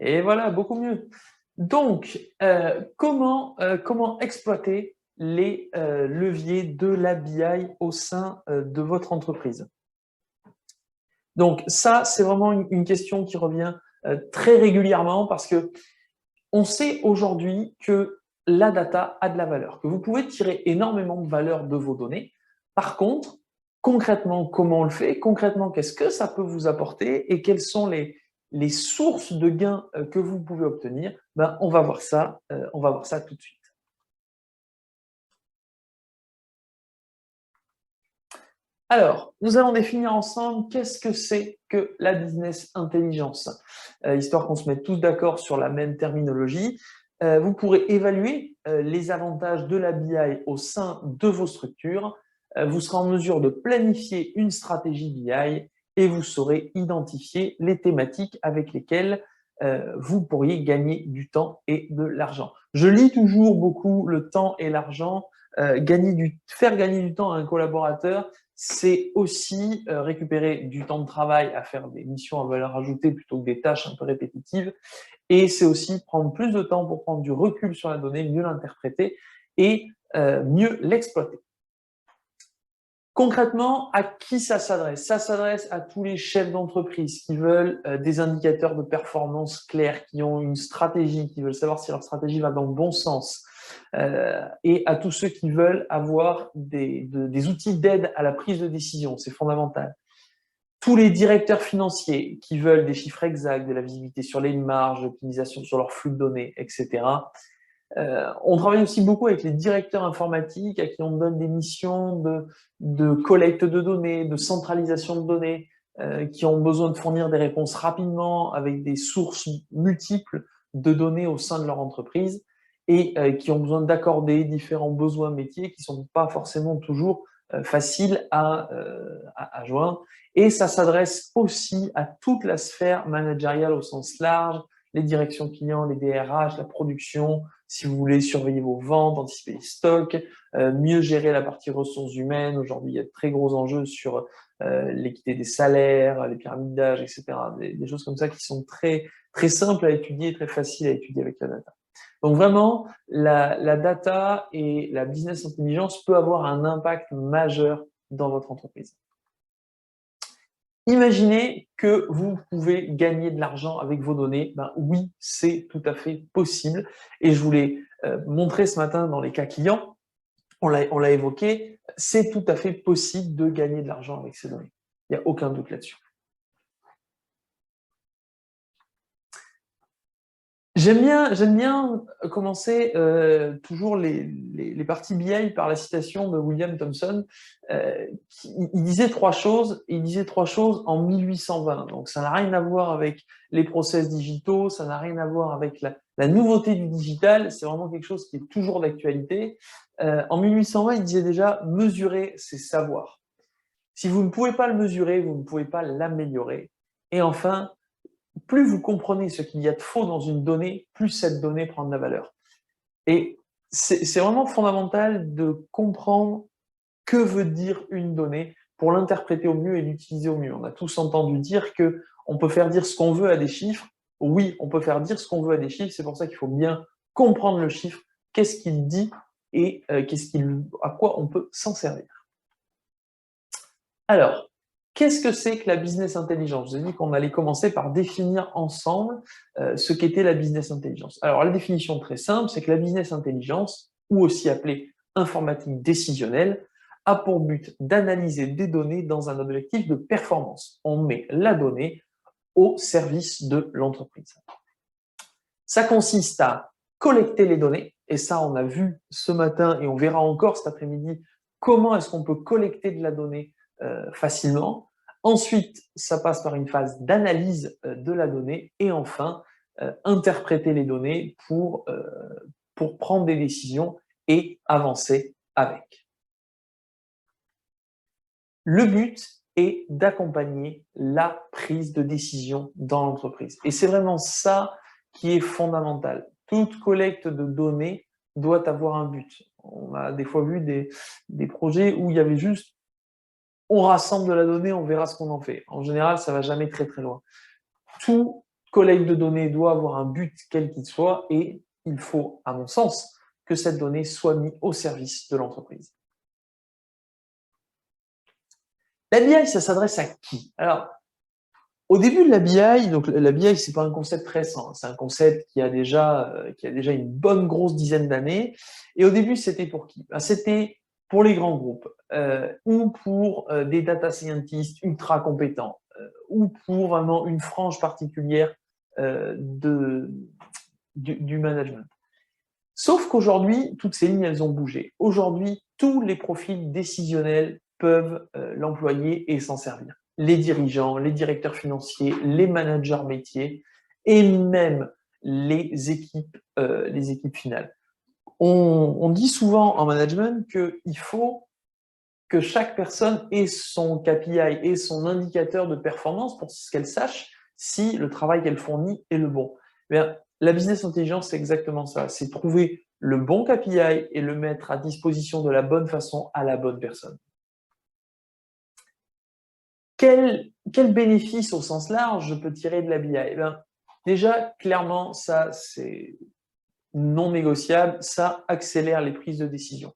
Et voilà, beaucoup mieux. Donc, comment exploiter les leviers de la BI au sein de votre entreprise? Donc, ça, c'est vraiment une question qui revient très régulièrement parce que on sait aujourd'hui que la data a de la valeur, que vous pouvez tirer énormément de valeur de vos données. Par contre, concrètement, comment on le fait? Concrètement, qu'est-ce que ça peut vous apporter et quelles sont les sources de gains que vous pouvez obtenir? Ben, on va voir ça tout de suite. Alors, nous allons définir ensemble qu'est-ce que c'est que la business intelligence, histoire qu'on se mette tous d'accord sur la même terminologie. Vous pourrez évaluer les avantages de la BI au sein de vos structures. Vous serez en mesure de planifier une stratégie BI et vous saurez identifier les thématiques avec lesquelles vous pourriez gagner du temps et de l'argent. Je lis toujours beaucoup le temps et l'argent. Faire gagner du temps à un collaborateur, c'est aussi récupérer du temps de travail à faire des missions à valeur ajoutée plutôt que des tâches un peu répétitives. Et c'est aussi prendre plus de temps pour prendre du recul sur la donnée, mieux l'interpréter et mieux l'exploiter. Concrètement, à qui ça s'adresse? Ça s'adresse à tous les chefs d'entreprise qui veulent des indicateurs de performance clairs, qui ont une stratégie, qui veulent savoir si leur stratégie va dans le bon sens, et à tous ceux qui veulent avoir des outils d'aide à la prise de décision, c'est fondamental. Tous les directeurs financiers qui veulent des chiffres exacts, de la visibilité sur les marges, l'optimisation sur leur flux de données, etc. On travaille aussi beaucoup avec les directeurs informatiques à qui on donne des missions de collecte de données, de centralisation de données, qui ont besoin de fournir des réponses rapidement avec des sources multiples de données au sein de leur entreprise et qui ont besoin d'accorder différents besoins métiers qui ne sont pas forcément toujours faciles à joindre. Et ça s'adresse aussi à toute la sphère managériale au sens large, les directions clients, les DRH, la production, si vous voulez surveiller vos ventes, anticiper les stocks, mieux gérer la partie ressources humaines. Aujourd'hui, il y a de très gros enjeux sur l'équité des salaires, les pyramides d'âge, etc. Des choses comme ça qui sont très, très simples à étudier, très faciles à étudier avec la data. Donc vraiment, la data et la business intelligence peut avoir un impact majeur dans votre entreprise. Imaginez que vous pouvez gagner de l'argent avec vos données. Ben oui, c'est tout à fait possible. Et je voulais montrer ce matin dans les cas clients, on l'a évoqué, c'est tout à fait possible de gagner de l'argent avec ces données. Il n'y a aucun doute là-dessus. J'aime bien commencer toujours les parties BI par la citation de William Thomson. Il disait trois choses. Il disait trois choses en 1820. Donc ça n'a rien à voir avec les process digitaux, ça n'a rien à voir avec la nouveauté du digital. C'est vraiment quelque chose qui est toujours d'actualité. En 1820, il disait déjà mesurer, c'est savoir. Si vous ne pouvez pas le mesurer, vous ne pouvez pas l'améliorer. Et enfin, plus vous comprenez ce qu'il y a de faux dans une donnée, plus cette donnée prend de la valeur. Et c'est vraiment fondamental de comprendre que veut dire une donnée pour l'interpréter au mieux et l'utiliser au mieux. On a tous entendu dire que on peut faire dire ce qu'on veut à des chiffres. Oui, on peut faire dire ce qu'on veut à des chiffres. C'est pour ça qu'il faut bien comprendre le chiffre, qu'est-ce qu'il dit et à quoi on peut s'en servir. Alors, qu'est-ce que c'est que la business intelligence? Je vous ai dit qu'on allait commencer par définir ensemble ce qu'était la business intelligence. Alors, la définition très simple, c'est que la business intelligence, ou aussi appelée informatique décisionnelle, a pour but d'analyser des données dans un objectif de performance. On met la donnée au service de l'entreprise. Ça consiste à collecter les données, et ça, on a vu ce matin et on verra encore cet après-midi comment est-ce qu'on peut collecter de la donnée facilement. Ensuite, ça passe par une phase d'analyse de la donnée et enfin, interpréter les données pour prendre des décisions et avancer avec. Le but est d'accompagner la prise de décision dans l'entreprise. Et c'est vraiment ça qui est fondamental. Toute collecte de données doit avoir un but. On a des fois vu des projets où il y avait juste on rassemble de la donnée, on verra ce qu'on en fait. En général, ça va jamais très très loin. Tout collecte de données doit avoir un but quel qu'il soit et il faut, à mon sens, que cette donnée soit mise au service de l'entreprise. La BI, ça s'adresse à qui? Alors, au début de la BI, donc la BI, c'est pas un concept récent, c'est un concept qui a déjà une bonne grosse dizaine d'années. Et au début, c'était pour qui? C'était pour les grands groupes ou pour des data scientists ultra compétents ou pour vraiment une frange particulière du management. Sauf qu'aujourd'hui, toutes ces lignes, elles ont bougé. Aujourd'hui, tous les profils décisionnels peuvent l'employer et s'en servir. Les dirigeants, les directeurs financiers, les managers métiers et même les équipes finales. On dit souvent en management qu'il faut que chaque personne ait son KPI et son indicateur de performance pour qu'elle sache si le travail qu'elle fournit est le bon. Bien, la business intelligence, c'est exactement ça. C'est trouver le bon KPI et le mettre à disposition de la bonne façon à la bonne personne. Quel bénéfice au sens large je peux tirer de la BI? Eh bien, déjà, clairement, ça, c'est non négociable. Ça accélère les prises de décision.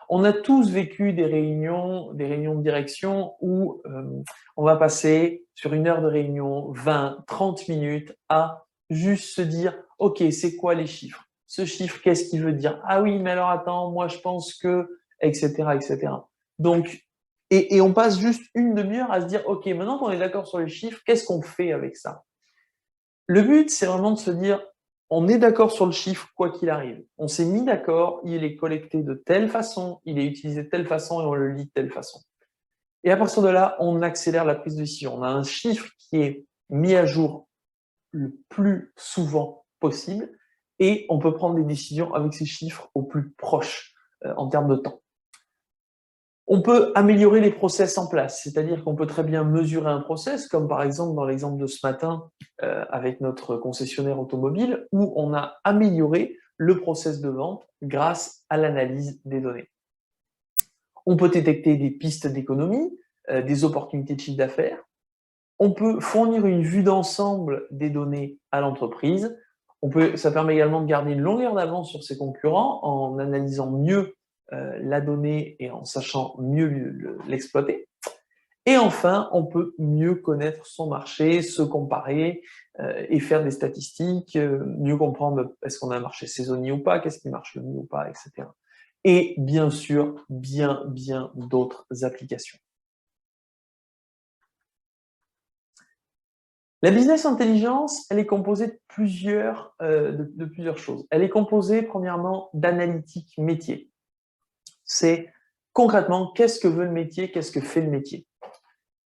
On a tous vécu des réunions de direction où on va passer sur une heure de réunion, 20, 30 minutes à juste se dire « Ok, c'est quoi les chiffres? Ce chiffre, qu'est-ce qu'il veut dire? Ah oui, mais alors attends, moi je pense que… » etc. etc. Donc, et on passe juste une demi-heure à se dire « Ok, maintenant qu'on est d'accord sur les chiffres, qu'est-ce qu'on fait avec ça ?» Le but, c'est vraiment de se dire on est d'accord sur le chiffre quoi qu'il arrive. On s'est mis d'accord, il est collecté de telle façon, il est utilisé de telle façon et on le lit de telle façon. Et à partir de là, on accélère la prise de décision. On a un chiffre qui est mis à jour le plus souvent possible et on peut prendre des décisions avec ces chiffres au plus proche en termes de temps. On peut améliorer les process en place, c'est-à-dire qu'on peut très bien mesurer un process, comme par exemple dans l'exemple de ce matin avec notre concessionnaire automobile, où on a amélioré le process de vente grâce à l'analyse des données. On peut détecter des pistes d'économie, des opportunités de chiffre d'affaires. On peut fournir une vue d'ensemble des données à l'entreprise. Ça permet également de garder une longueur d'avance sur ses concurrents en analysant mieux la donnée et en sachant mieux l'exploiter. Et enfin, on peut mieux connaître son marché, se comparer et faire des statistiques, mieux comprendre est-ce qu'on a un marché saisonnier ou pas, qu'est-ce qui marche le mieux ou pas, etc. Et bien sûr, bien d'autres applications. La business intelligence, elle est composée de plusieurs choses. Elle est composée, premièrement, d'analytique métier. C'est concrètement, qu'est-ce que veut le métier, qu'est-ce que fait le métier.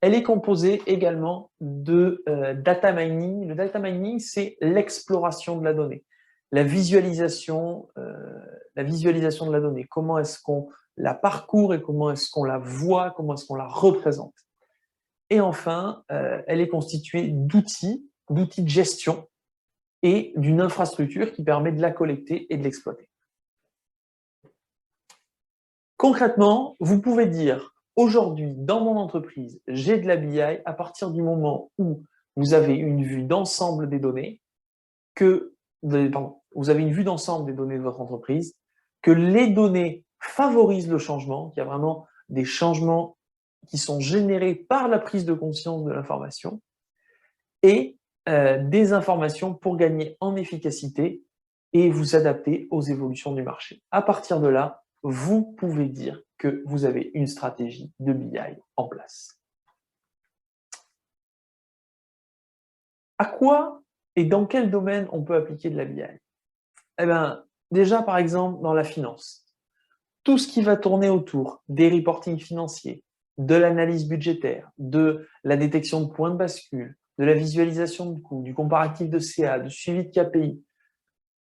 Elle est composée également de data mining. Le data mining, c'est l'exploration de la donnée, la visualisation de la donnée. Comment est-ce qu'on la parcourt et comment est-ce qu'on la voit, comment est-ce qu'on la représente. Et enfin, elle est constituée d'outils de gestion et d'une infrastructure qui permet de la collecter et de l'exploiter. Concrètement, vous pouvez dire aujourd'hui, dans mon entreprise, j'ai de la BI à partir du moment où vous avez une vue d'ensemble des données, vous avez une vue d'ensemble des données de votre entreprise, que les données favorisent le changement, qu'il y a vraiment des changements qui sont générés par la prise de conscience de l'information et des informations pour gagner en efficacité et vous adapter aux évolutions du marché. À partir de là, vous pouvez dire que vous avez une stratégie de BI en place. À quoi et dans quel domaine on peut appliquer de la BI? Eh bien, déjà, par exemple, dans la finance. Tout ce qui va tourner autour des reportings financiers, de l'analyse budgétaire, de la détection de points de bascule, de la visualisation de coûts, du comparatif de CA, du suivi de KPI,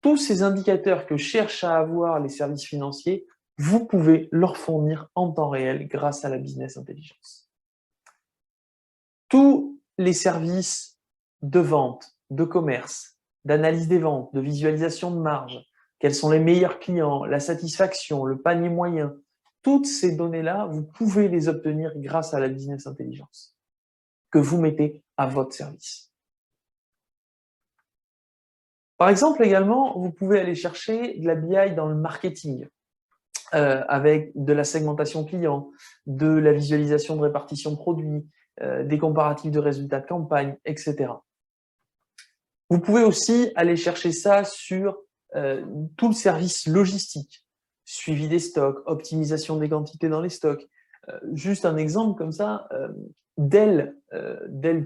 tous ces indicateurs que cherchent à avoir les services financiers, vous pouvez leur fournir en temps réel grâce à la business intelligence. Tous les services de vente, de commerce, d'analyse des ventes, de visualisation de marge, quels sont les meilleurs clients, la satisfaction, le panier moyen, toutes ces données-là, vous pouvez les obtenir grâce à la business intelligence que vous mettez à votre service. Par exemple, également, vous pouvez aller chercher de la BI dans le marketing, avec de la segmentation client, de la visualisation de répartition de produits, des comparatifs de résultats de campagne, etc. Vous pouvez aussi aller chercher ça sur tout le service logistique, suivi des stocks, optimisation des quantités dans les stocks. Juste un exemple comme ça, Dell,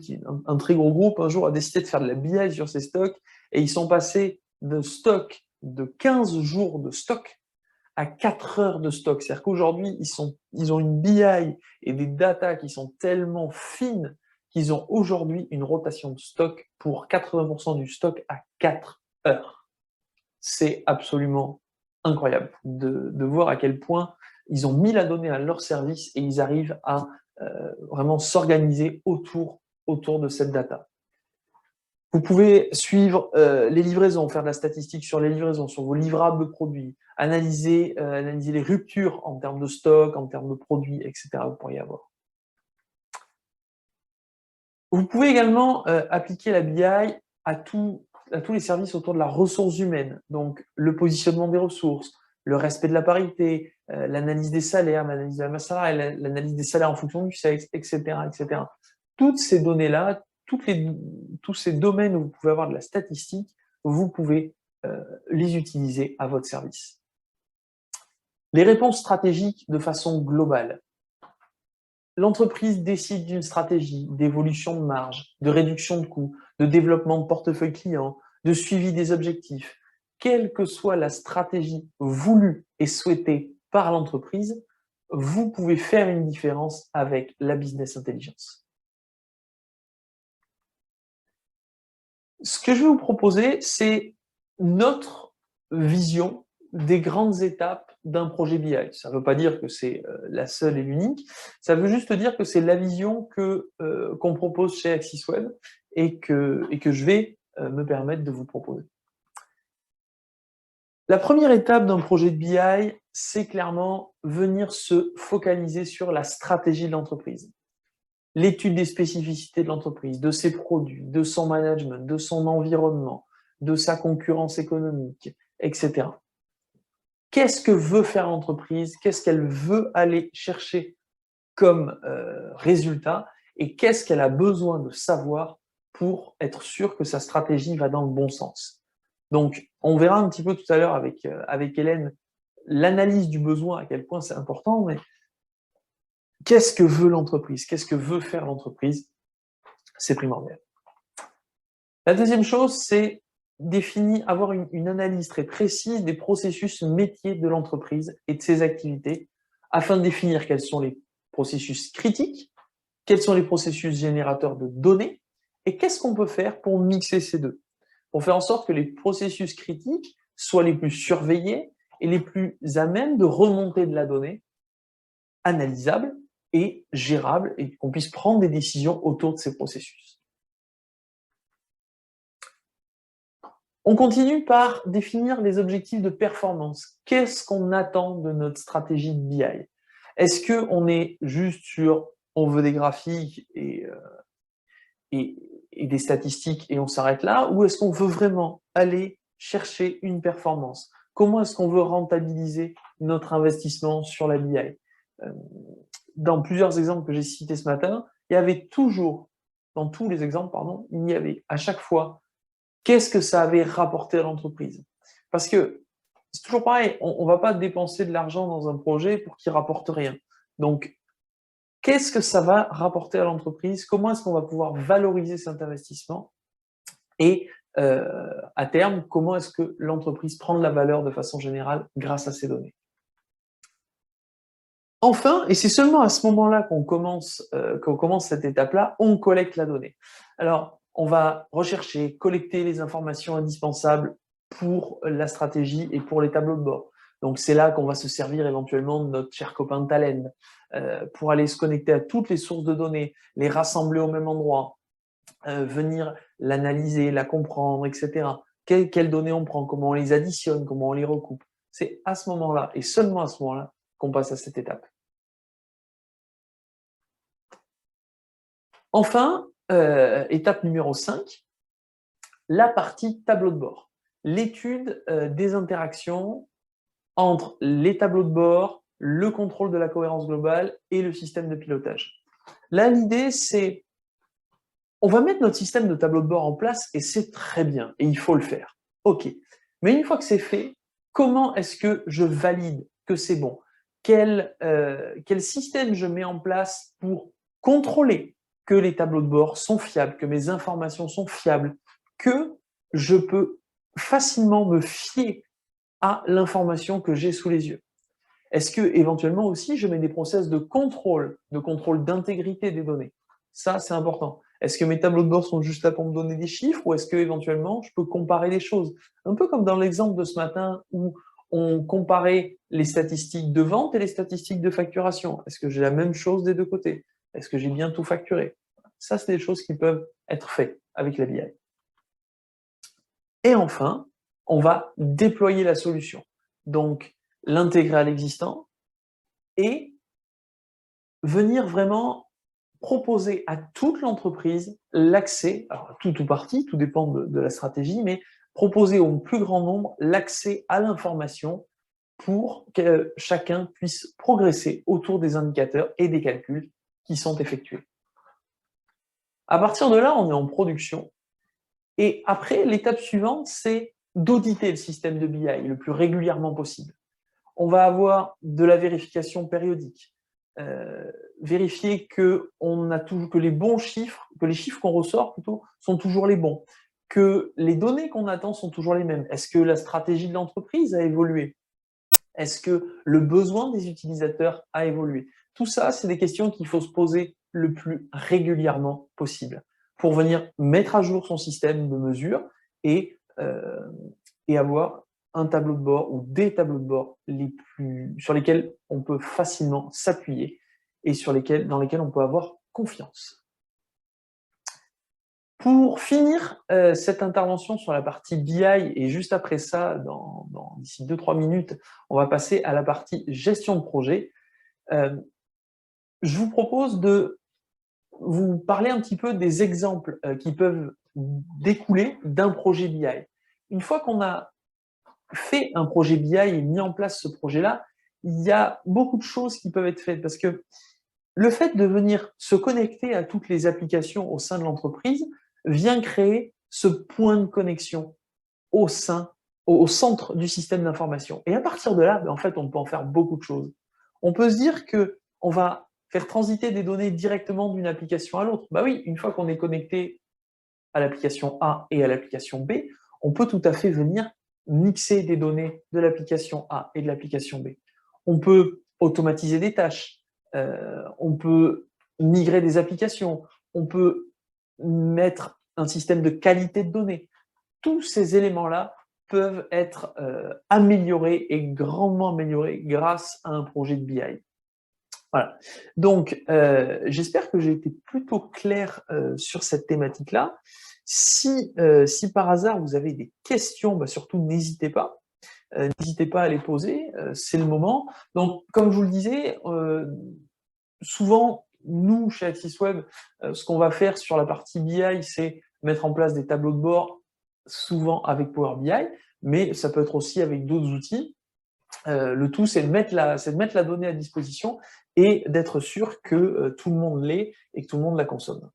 qui est un très gros groupe, un jour a décidé de faire de la BI sur ses stocks et ils sont passés de stock de 15 jours de stock à 4 heures de stock. C'est-à-dire qu'aujourd'hui, ils ont une BI et des datas qui sont tellement fines qu'ils ont aujourd'hui une rotation de stock pour 80% du stock à 4 heures. C'est absolument incroyable de voir à quel point ils ont mis la donnée à leur service et ils arrivent à vraiment s'organiser autour de cette data. Vous pouvez suivre les livraisons, faire de la statistique sur les livraisons, sur vos livrables de produits, analyser les ruptures en termes de stock, en termes de produits, etc. Vous pourriez avoir. Vous pouvez également appliquer la BI à tous les services autour de la ressource humaine, donc le positionnement des ressources, le respect de la parité, l'analyse des salaires, l'analyse de la masse salariale, l'analyse des salaires en fonction du sexe, etc., etc. Toutes ces données-là, tous ces domaines où vous pouvez avoir de la statistique, vous pouvez les utiliser à votre service. Les réponses stratégiques de façon globale. L'entreprise décide d'une stratégie d'évolution de marge, de réduction de coûts, de développement de portefeuille client, de suivi des objectifs. Quelle que soit la stratégie voulue et souhaitée par l'entreprise, vous pouvez faire une différence avec la business intelligence. Ce que je vais vous proposer, c'est notre vision des grandes étapes d'un projet BI. Ça ne veut pas dire que c'est la seule et l'unique, ça veut juste dire que c'est la vision qu'on propose chez AxisWeb et que je vais me permettre de vous proposer. La première étape d'un projet de BI, c'est clairement venir se focaliser sur la stratégie de l'entreprise. L'étude des spécificités de l'entreprise, de ses produits, de son management, de son environnement, de sa concurrence économique, etc. Qu'est-ce que veut faire l'entreprise? Qu'est-ce qu'elle veut aller chercher comme résultat? Et qu'est-ce qu'elle a besoin de savoir pour être sûr que sa stratégie va dans le bon sens? Donc, on verra un petit peu tout à l'heure avec Hélène l'analyse du besoin, à quel point c'est important, mais qu'est-ce que veut l'entreprise? Qu'est-ce que veut faire l'entreprise? C'est primordial. La deuxième chose, c'est avoir une analyse très précise des processus métiers de l'entreprise et de ses activités afin de définir quels sont les processus critiques, quels sont les processus générateurs de données et qu'est-ce qu'on peut faire pour mixer ces deux, pour faire en sorte que les processus critiques soient les plus surveillés et les plus à même de remonter de la donnée analysable et gérable et qu'on puisse prendre des décisions autour de ces processus. On continue par définir les objectifs de performance. Qu'est-ce qu'on attend de notre stratégie de BI? Est-ce qu'on est juste sur on veut des graphiques et des statistiques et on s'arrête là? Ou est-ce qu'on veut vraiment aller chercher une performance? Comment est-ce qu'on veut rentabiliser notre investissement sur la BI? Dans plusieurs exemples que j'ai cités ce matin, il y avait toujours, dans tous les exemples, pardon, il y avait à chaque fois qu'est-ce que ça avait rapporté à l'entreprise? Parce que c'est toujours pareil, on ne va pas dépenser de l'argent dans un projet pour qu'il rapporte rien. Donc, qu'est-ce que ça va rapporter à l'entreprise? Comment est-ce qu'on va pouvoir valoriser cet investissement? Et à terme, comment est-ce que l'entreprise prend de la valeur de façon générale grâce à ces données? Enfin, et c'est seulement à ce moment-là qu'on commence cette étape-là, on collecte la donnée. Alors, on va rechercher, collecter les informations indispensables pour la stratégie et pour les tableaux de bord. Donc, c'est là qu'on va se servir éventuellement de notre cher copain de Talend pour aller se connecter à toutes les sources de données, les rassembler au même endroit, venir l'analyser, la comprendre, etc. Quelles données on prend, comment on les additionne, comment on les recoupe. C'est à ce moment-là, et seulement à ce moment-là, qu'on passe à cette étape. Enfin, étape numéro 5, la partie tableau de bord. l'étude des interactions entre les tableaux de bord, le contrôle de la cohérence globale et le système de pilotage. Là, l'idée, c'est on va mettre notre système de tableau de bord en place et c'est très bien et il faut le faire. OK. Mais une fois que c'est fait, comment est-ce que je valide que c'est bon? Quel système je mets en place pour contrôler que les tableaux de bord sont fiables, que mes informations sont fiables, que je peux facilement me fier à l'information que j'ai sous les yeux? Est-ce que éventuellement aussi je mets des process de contrôle d'intégrité des données? Ça, c'est important. Est-ce que mes tableaux de bord sont juste là pour me donner des chiffres ou est-ce que éventuellement je peux comparer les choses? Un peu comme dans l'exemple de ce matin où on comparait les statistiques de vente et les statistiques de facturation. Est-ce que j'ai la même chose des deux côtés? Est-ce que j'ai bien tout facturé? Ça, c'est des choses qui peuvent être faites avec la BI. Et enfin, on va déployer la solution. Donc, l'intégrer à l'existant et venir vraiment proposer à toute l'entreprise l'accès, alors tout ou partie, tout dépend de la stratégie, mais proposer au plus grand nombre l'accès à l'information pour que chacun puisse progresser autour des indicateurs et des calculs qui sont effectués. À partir de là, on est en production. Et après, l'étape suivante, c'est d'auditer le système de BI le plus régulièrement possible. On va avoir de la vérification périodique. Vérifier que les bons chiffres, que les chiffres qu'on ressort plutôt sont toujours les bons, que les données qu'on attend sont toujours les mêmes. Est-ce que la stratégie de l'entreprise a évolué? Est-ce que le besoin des utilisateurs a évolué? Tout ça, c'est des questions qu'il faut se poser le plus régulièrement possible pour venir mettre à jour son système de mesure et avoir un tableau de bord ou des tableaux de bord sur lesquels on peut facilement s'appuyer et dans lesquels on peut avoir confiance. Pour finir cette intervention sur la partie BI, et juste après ça, d'ici 2-3 minutes, on va passer à la partie gestion de projet. Je vous propose de vous parler un petit peu des exemples qui peuvent découler d'un projet BI. Une fois qu'on a fait un projet BI et mis en place ce projet-là, il y a beaucoup de choses qui peuvent être faites parce que le fait de venir se connecter à toutes les applications au sein de l'entreprise vient créer ce point de connexion au centre du système d'information. Et à partir de là, en fait, on peut en faire beaucoup de choses. On peut se dire qu'on va faire transiter des données directement d'une application à l'autre. Bah oui, une fois qu'on est connecté à l'application A et à l'application B, on peut tout à fait venir mixer des données de l'application A et de l'application B. On peut automatiser des tâches, on peut migrer des applications, on peut mettre un système de qualité de données. Tous ces éléments-là peuvent être améliorés et grandement améliorés grâce à un projet de BI. Voilà. Donc, j'espère que j'ai été plutôt clair sur cette thématique-là. Si par hasard vous avez des questions, surtout n'hésitez pas. N'hésitez pas à les poser, c'est le moment. Donc, comme je vous le disais, souvent, nous, chez AxisWeb, ce qu'on va faire sur la partie BI, c'est mettre en place des tableaux de bord, souvent avec Power BI, mais ça peut être aussi avec d'autres outils. Le tout, c'est de mettre la donnée à disposition et d'être sûr que tout le monde l'ait et que tout le monde la consomme.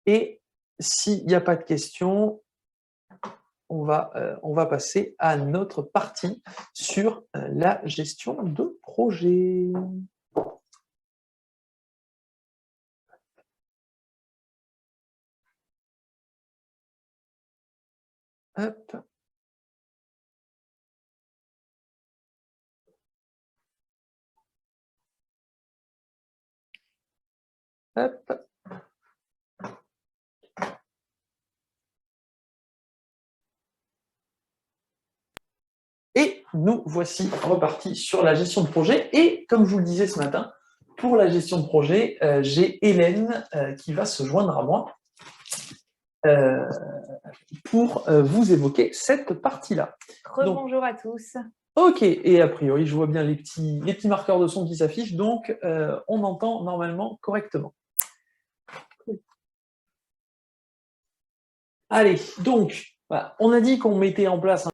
Et s'il n'y a pas de questions, on va passer à notre partie sur la gestion de projet. Hop. Hop. Et nous voici repartis sur la gestion de projet. Et comme je vous le disais ce matin, pour la gestion de projet, j'ai Hélène qui va se joindre à moi pour vous évoquer cette partie-là. Rebonjour à tous. Ok, et a priori, je vois bien les petits marqueurs de son qui s'affichent, donc on entend normalement correctement. Allez, donc, voilà, on a dit qu'on mettait en place